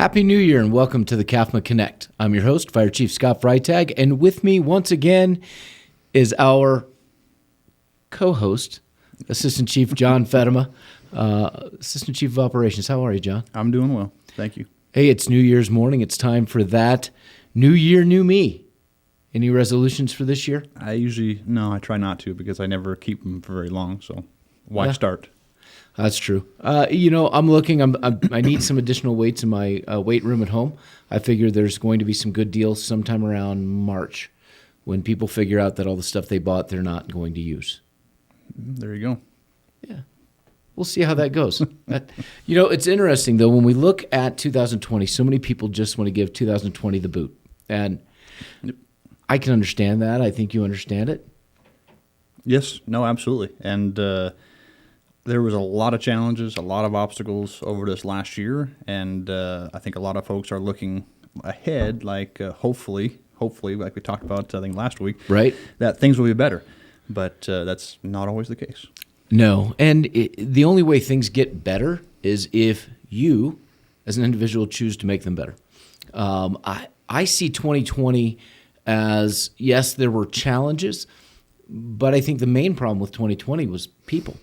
Happy New Year and welcome to the CAFMA Connect. I'm your host, Fire Chief Scott Freitag, and with me once again is our co-host, Assistant Chief John Feddema, Assistant Chief of Operations. How are you, John? I'm doing well. Thank you. Hey, it's New Year's morning. It's time for that New Year, New Me. Any resolutions for this year? I try not to because I never keep them for very long, so why start? That's true. I'm looking. I need some additional weights in my weight room at home. I figure there's going to be some good deals sometime around March when people figure out that all the stuff they bought they're not going to use. There you go. Yeah. We'll see how that goes. It's interesting, though, when we look at 2020, so many people just want to give 2020 the boot. And I can understand that. I think you understand it. Yes. No, absolutely. And there was a lot of challenges, a lot of obstacles over this last year, and I think a lot of folks are looking ahead, like hopefully, like we talked about I think last week, right? That things will be better, but that's not always the case. No, and the only way things get better is if you, as an individual, choose to make them better. I see 2020 as, yes, there were challenges, but I think the main problem with 2020 was people.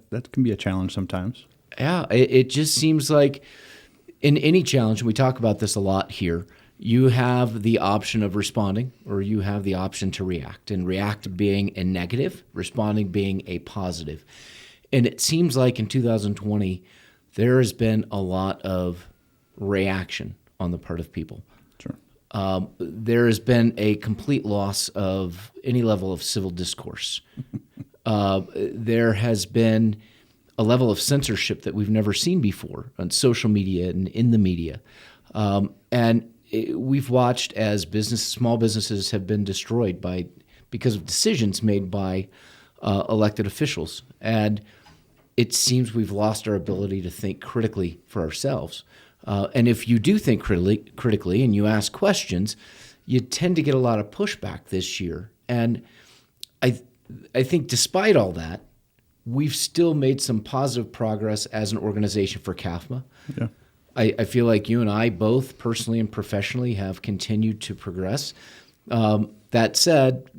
That can be a challenge sometimes. Yeah, it just seems like in any challenge, and we talk about this a lot here, you have the option of responding or you have the option to react, and react being a negative, responding being a positive. And it seems like in 2020, there has been a lot of reaction on the part of people. Sure. There has been a complete loss of any level of civil discourse. There has been a level of censorship that we've never seen before on social media and in the media. We've watched as small businesses have been destroyed because of decisions made by elected officials. And it seems we've lost our ability to think critically for ourselves. And if you do think critically and you ask questions, you tend to get a lot of pushback this year. And I think despite all that, we've still made some positive progress as an organization for CAFMA. Yeah. I feel like you and I both personally and professionally have continued to progress. That said,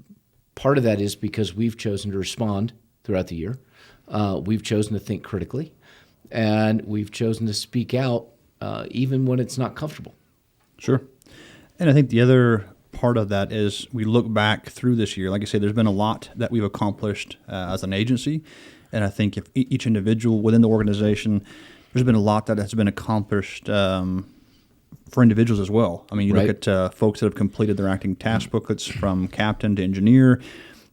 part of that is because we've chosen to respond throughout the year. We've chosen to think critically, and we've chosen to speak out even when it's not comfortable. Sure. And I think the other part of that is we look back through this year. Like I say, there's been a lot that we've accomplished as an agency, and I think if each individual within the organization, there's been a lot that has been accomplished for individuals as well. I mean, you look at folks that have completed their acting task booklets from captain to engineer.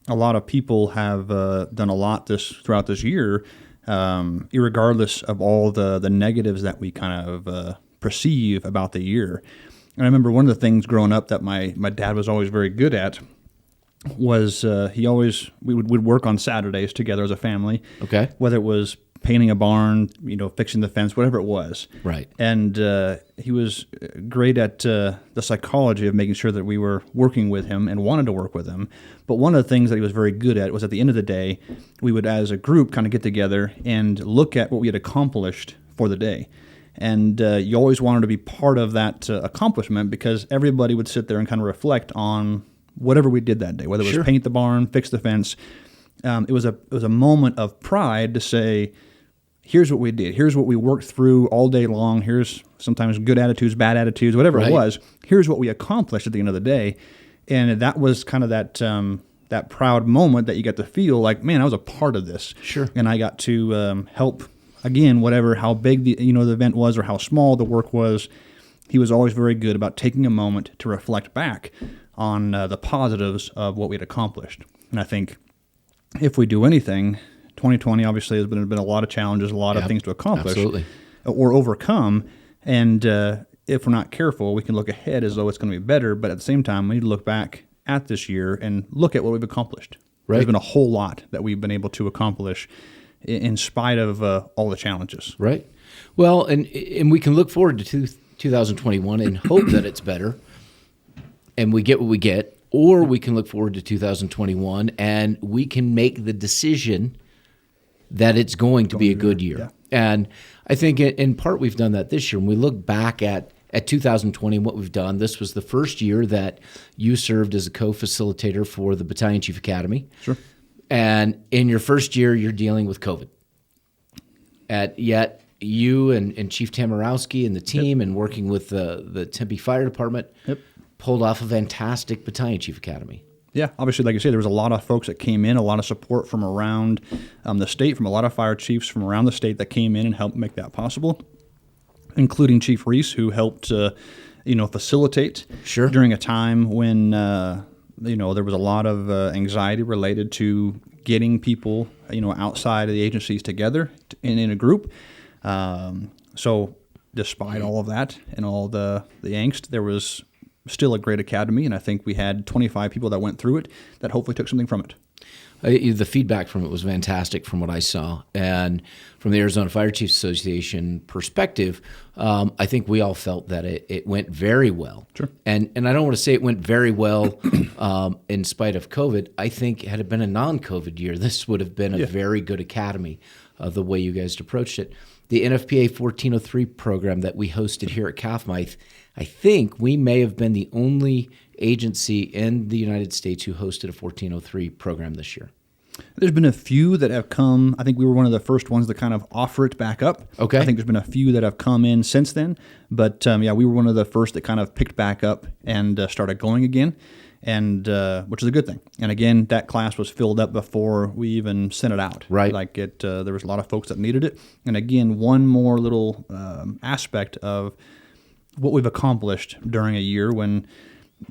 A lot of people have done a lot throughout this year, irregardless of all the negatives that we kind of perceive about the year. And I remember one of the things growing up that my dad was always very good at was we would work on Saturdays together as a family. Okay. Whether it was painting a barn, fixing the fence, whatever it was. Right. And he was great at the psychology of making sure that we were working with him and wanted to work with him. But one of the things that he was very good at was at the end of the day, we would as a group kind of get together and look at what we had accomplished for the day. And you always wanted to be part of that accomplishment because everybody would sit there and kind of reflect on whatever we did that day, whether it was paint the barn, fix the fence. It was a moment of pride to say, here's what we did. Here's what we worked through all day long. Here's sometimes good attitudes, bad attitudes, whatever it was. Here's what we accomplished at the end of the day. And that was kind of that proud moment that you got to feel like, man, I was a part of this. Sure. And I got to help. Again, how big the event was or how small the work was, he was always very good about taking a moment to reflect back on the positives of what we had accomplished. And I think if we do anything, 2020 obviously has been a lot of challenges, a lot of things to accomplish or overcome. And if we're not careful, we can look ahead as though it's going to be better. But at the same time, we need to look back at this year and look at what we've accomplished. Right. There's been a whole lot that we've been able to accomplish in spite of all the challenges. Right. Well, and we can look forward to 2021 and hope that it's better and we get what we get, or we can look forward to 2021 and we can make the decision that it's going to be a good year. Yeah. And I think in part we've done that this year. When we look back at 2020, what we've done, this was the first year that you served as a co-facilitator for the Battalion Chief Academy. Sure. And in your first year, you're dealing with COVID. Yet you and Chief Tamarowski and the team and working with the Tempe Fire Department pulled off a fantastic Battalion Chief Academy. Yeah, obviously, like you say, there was a lot of folks that came in, a lot of support from around the state, from a lot of fire chiefs from around the state that came in and helped make that possible, including Chief Reese, who helped, facilitate during a time when, there was a lot of anxiety related to getting people, outside of the agencies together in a group. So despite all of that and all the angst, there was still a great academy, and I think we had 25 people that went through it that hopefully took something from it. The feedback from it was fantastic from what I saw. And from the Arizona Fire Chiefs Association perspective, I think we all felt that it went very well. Sure. And I don't want to say it went very well in spite of COVID. I think had it been a non-COVID year, this would have been a very good academy, the way you guys approached it. The NFPA 1403 program that we hosted here at CAFMA, I think we may have been the only agency in the United States who hosted a 1403 program this year. There's been a few that have come. I think we were one of the first ones to kind of offer it back up. Okay. I think there's been a few that have come in since then. But, we were one of the first that kind of picked back up and started going again, and which is a good thing. And again, that class was filled up before we even sent it out. Right. Like there was a lot of folks that needed it. And again, one more little aspect of what we've accomplished during a year when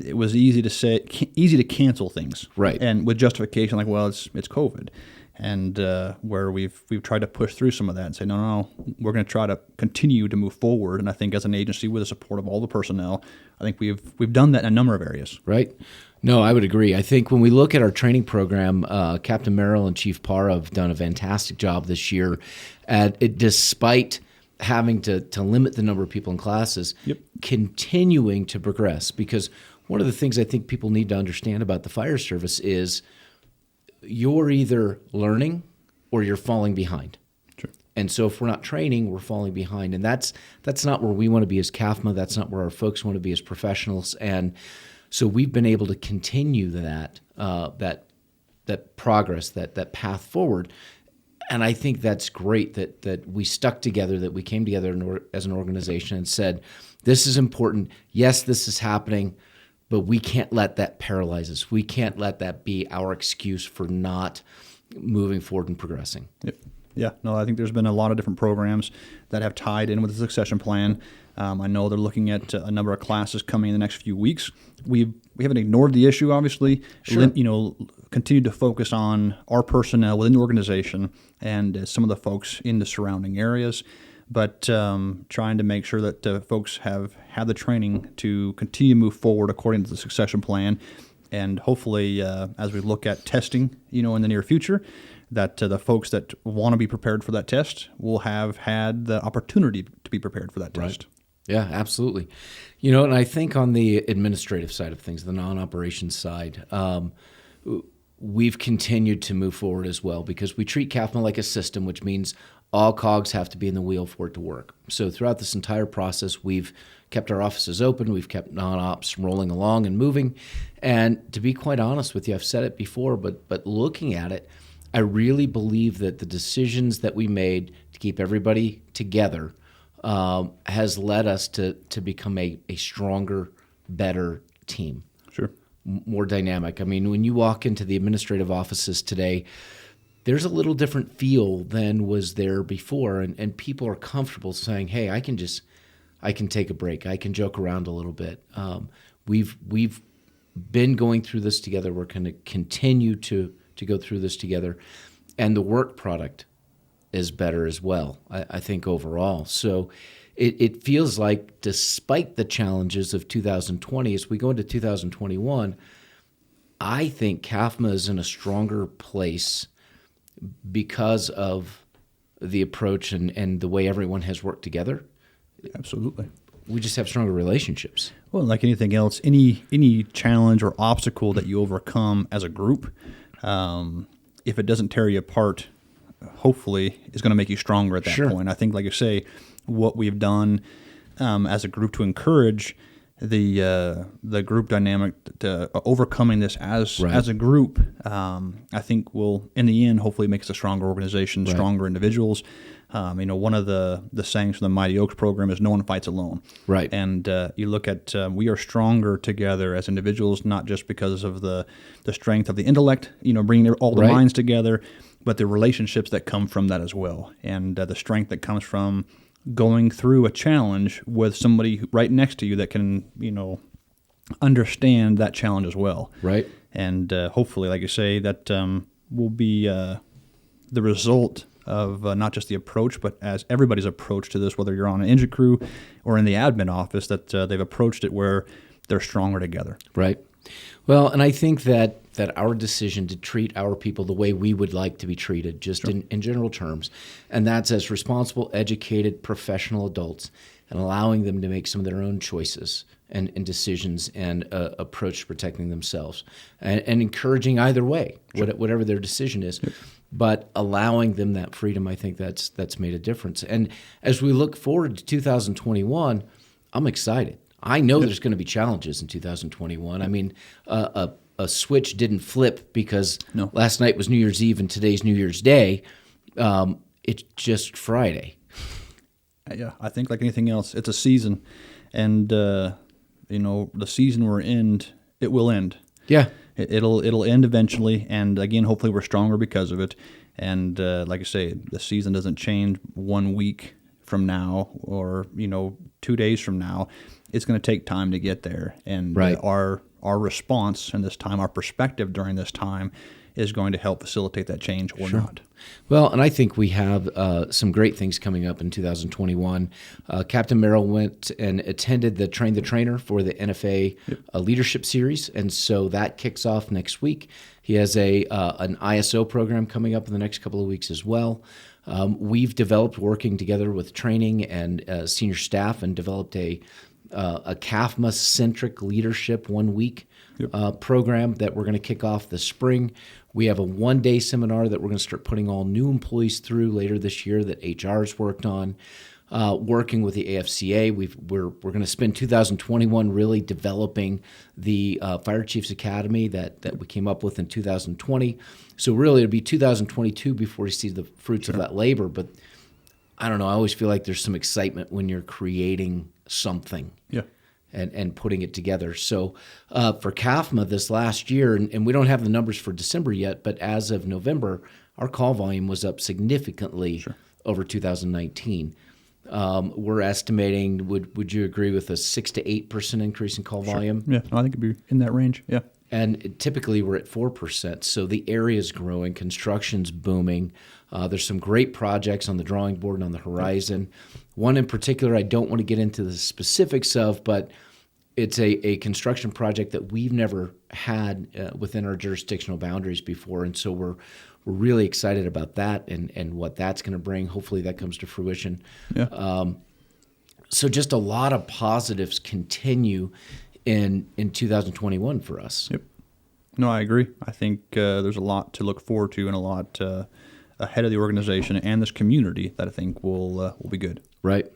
it was easy to cancel things, right? And with justification like, well, it's COVID, and where we've tried to push through some of that and say, no, we're going to try to continue to move forward. And I think as an agency, with the support of all the personnel, I think we've done that in a number of areas. Right. No, I would agree. I think when we look at our training program, Captain Merrill and Chief Parr have done a fantastic job this year despite having to limit the number of people in classes, continuing to progress. Because one of the things I think people need to understand about the fire service is you're either learning or you're falling behind. Sure. And so if we're not training, we're falling behind. And that's not where we want to be as CAFMA. That's not where our folks want to be as professionals. And so we've been able to continue that progress, that path forward. And I think that's great that we stuck together, that we came together as an organization and said, this is important. Yes, this is happening, but we can't let that paralyze us. We can't let that be our excuse for not moving forward and progressing. Yep. Yeah, no, I think there's been a lot of different programs that have tied in with the succession plan. I know they're looking at a number of classes coming in the next few weeks. We haven't ignored the issue, obviously. Sure. Continued to focus on our personnel within the organization and some of the folks in the surrounding areas, but trying to make sure that folks have had the training to continue to move forward according to the succession plan, and hopefully as we look at testing, in the near future, that the folks that want to be prepared for that test will have had the opportunity to be prepared for that test. Right. Yeah, absolutely. And I think on the administrative side of things, the non-operations side, we've continued to move forward as well because we treat CAFMA like a system, which means all cogs have to be in the wheel for it to work. So throughout this entire process, we've kept our offices open, we've kept non-ops rolling along and moving. And to be quite honest with you, I've said it before, but looking at it, I really believe that the decisions that we made to keep everybody together has led us to become a stronger, better team. Sure. More dynamic. I mean, when you walk into the administrative offices today, there's a little different feel than was there before, and people are comfortable saying, hey, I can take a break. I can joke around a little bit. We've been going through this together. We're going to continue to go through this together, and the work product is better as well, I think, overall. So it feels like despite the challenges of 2020, as we go into 2021, I think CAFMA is in a stronger place because of the approach and the way everyone has worked together. Absolutely. We just have stronger relationships. Well, like anything else, any challenge or obstacle that you overcome as a group, if it doesn't tear you apart hopefully is going to make you stronger at that Sure. point. I think, like you say, what we've done as a group to encourage the group dynamic to overcoming this as a group, I think will, in the end, hopefully make us a stronger organization, stronger individuals. One of the sayings from the Mighty Oaks program is "No one fights alone." Right. And you look at we are stronger together as individuals, not just because of the strength of the intellect, bringing all the minds together, but the relationships that come from that as well, and the strength that comes from going through a challenge with somebody right next to you that can, understand that challenge as well. Right. And hopefully, like you say, that will be the result of not just the approach, but as everybody's approach to this, whether you're on an engine crew or in the admin office, that they've approached it where they're stronger together. Right. Well, and I think that our decision to treat our people the way we would like to be treated, just in general terms, and that's as responsible, educated, professional adults, and allowing them to make some of their own choices and decisions and approach to protecting themselves, and encouraging either way, whatever their decision is. But allowing them that freedom, I think that's made a difference. And as we look forward to 2021, I'm excited. I know there's going to be challenges in 2021. I mean, a switch didn't flip because last night was New Year's Eve and today's New Year's Day. It's just Friday. Yeah, I think like anything else, it's a season, and the season we're in, it will end. Yeah, it'll end eventually, and again, hopefully, we're stronger because of it. And like I say, the season doesn't change 1 week from now, or 2 days from now. It's going to take time to get there, and our response in this time, our perspective during this time, is going to help facilitate that change or not. Well, and I think we have some great things coming up in 2021. Captain Merrill went and attended the Train the Trainer for the NFA Leadership Series, and so that kicks off next week. He has an ISO program coming up in the next couple of weeks as well. We've developed, working together with training and senior staff, and developed a CAFMA-centric leadership 1 week program that we're going to kick off this spring. We have a one-day seminar that we're going to start putting all new employees through later this year that HR's worked on. Working with the AFCA, we're going to spend 2021 really developing the Fire Chiefs Academy that we came up with in 2020. So really, it'll be 2022 before you see the fruits of that labor. But I don't know. I always feel like there's some excitement when you're creating something. Yeah. And putting it together. So for CAFMA this last year, and we don't have the numbers for December yet, but as of November, our call volume was up significantly over 2019. We're estimating, would you agree with a 6 to 8% increase in call volume? Yeah, I think it'd be in that range, yeah. And typically we're at 4%. So the area's growing, construction's booming. There's some great projects on the drawing board and on the horizon. One in particular I don't want to get into the specifics of, but it's a construction project that we've never had within our jurisdictional boundaries before. And so we're really excited about that and what that's going to bring. Hopefully that comes to fruition. Yeah. So just a lot of positives continue in 2021 for us. Yep. No, I agree. I think there's a lot to look forward to and a lot ahead of the organization and this community that I think will be good. Right.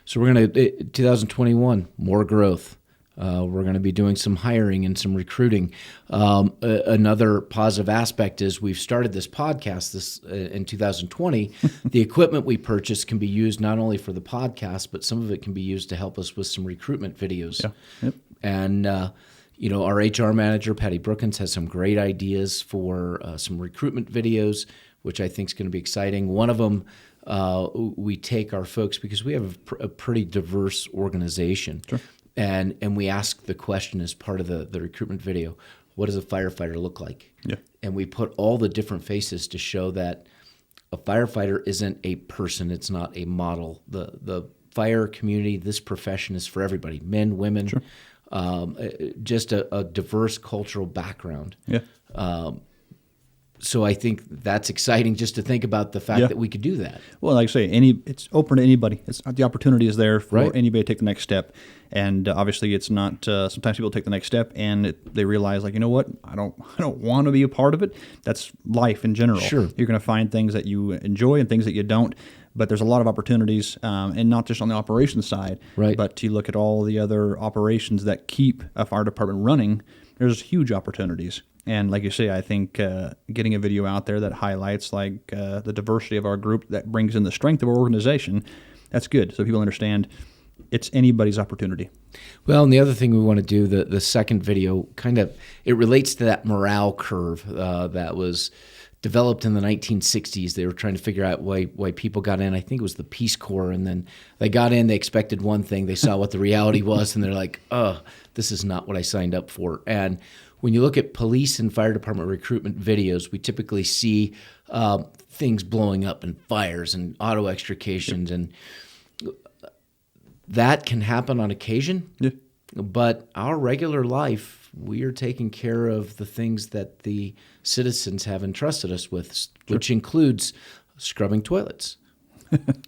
So we're going to 2021 more growth. We're going to be doing some hiring and some recruiting. Another positive aspect is we've started this podcast in 2020. The equipment we purchased can be used not only for the podcast, but some of it can be used to help us with some recruitment videos. Yeah. Yep. And our HR manager, Patty Brookins, has some great ideas for some recruitment videos, which I think is going to be exciting. One of them, we take our folks, because we have a pretty diverse organization. Sure. And we ask the question as part of the recruitment video, what does a firefighter look like? Yeah. And we put all the different faces to show that a firefighter isn't a person, it's not a model. The fire community, this profession is for everybody, men, women, Sure. Just a diverse cultural background. Yeah. So I think that's exciting just to think about the fact Yeah. that we could do that. Well, like I say, it's open to anybody. The opportunity is there for Right. anybody to take the next step. And obviously, it's not. Sometimes people take the next step and they realize, like, you know what, I don't want to be a part of it. That's life in general. Sure. You're going to find things that you enjoy and things that you don't. But there's a lot of opportunities, and not just on the operations side, Right. but to look at all the other operations that keep a fire department running. There's huge opportunities. And like you say, I think getting a video out there that highlights like the diversity of our group, that brings in the strength of our organization, that's good. So people understand it's anybody's opportunity. Well, and the other thing we want to do, the second video, it relates to that morale curve that was developed in the 1960s. They were trying to figure out why people got in. I think it was the Peace Corps, and then they got in, they expected one thing, they saw what the reality was, and they're like, this is not what I signed up for. And when you look at police and fire department recruitment videos, we typically see things blowing up and fires and auto extrications, and that can happen on occasion. Yeah. But our regular life, we are taking care of the things that the citizens have entrusted us with, which includes scrubbing toilets.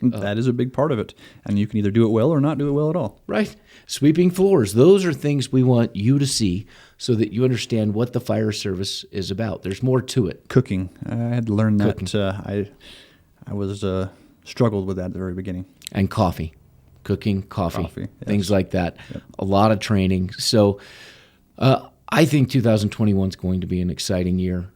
That is a big part of it. And you can either do it well or not do it well at all. Right. Sweeping floors. Those are things we want you to see so that you understand what the fire service is about. There's more to it. Cooking. I had to learn that. I was struggled with that at the very beginning. And coffee. Cooking, coffee, Yes. things like that. Yep. A lot of training. So I think 2021 is going to be an exciting year.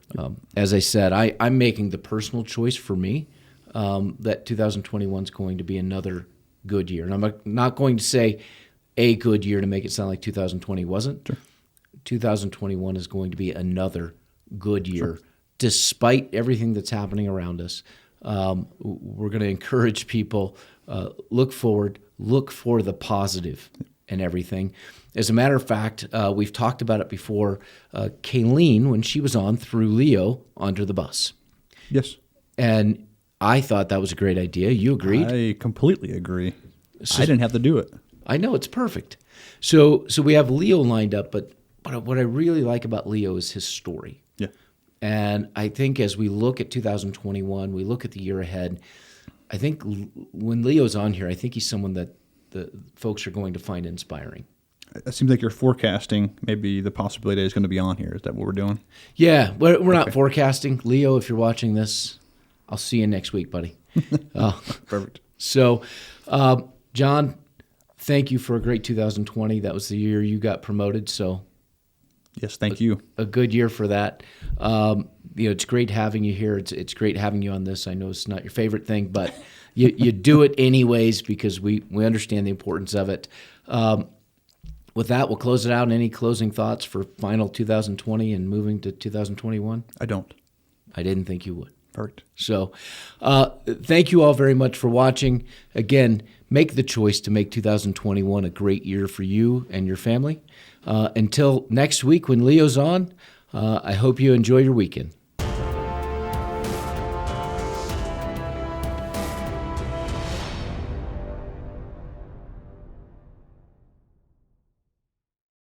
As I said, I'm making the personal choice for me that 2021 is going to be another good year. And I'm not going to say a good year to make it sound like 2020 wasn't. Sure. 2021 is going to be another good year, despite everything that's happening around us. We're going to encourage people, look forward, look for the positive in everything. As a matter of fact, we've talked about it before. Kayleen, when she was on, threw Leo under the bus. Yes. And I thought that was a great idea. You agreed? I completely agree. I didn't have to do it. I know, it's perfect. So we have Leo lined up, but what I really like about Leo is his story. Yeah. And I think as we look at 2021, we look at the year ahead, I think when Leo's on here, I think he's someone that the folks are going to find inspiring. It seems like you're forecasting maybe the possibility that he's going to be on here. Is that what we're doing? Yeah, we're not forecasting. Leo, if you're watching this, I'll see you next week, buddy. Perfect. So, John, thank you for a great 2020. That was the year you got promoted, so Yes, thank you. a good year for that. It's great having you here. It's great having you on this. I know it's not your favorite thing, but you do it anyways because we understand the importance of it. With that, we'll close it out. Any closing thoughts for final 2020 and moving to 2021? I don't. I didn't think you would. Perfect. So thank you all very much for watching. Again, make the choice to make 2021 a great year for you and your family. Until next week when Leo's on, I hope you enjoy your weekend.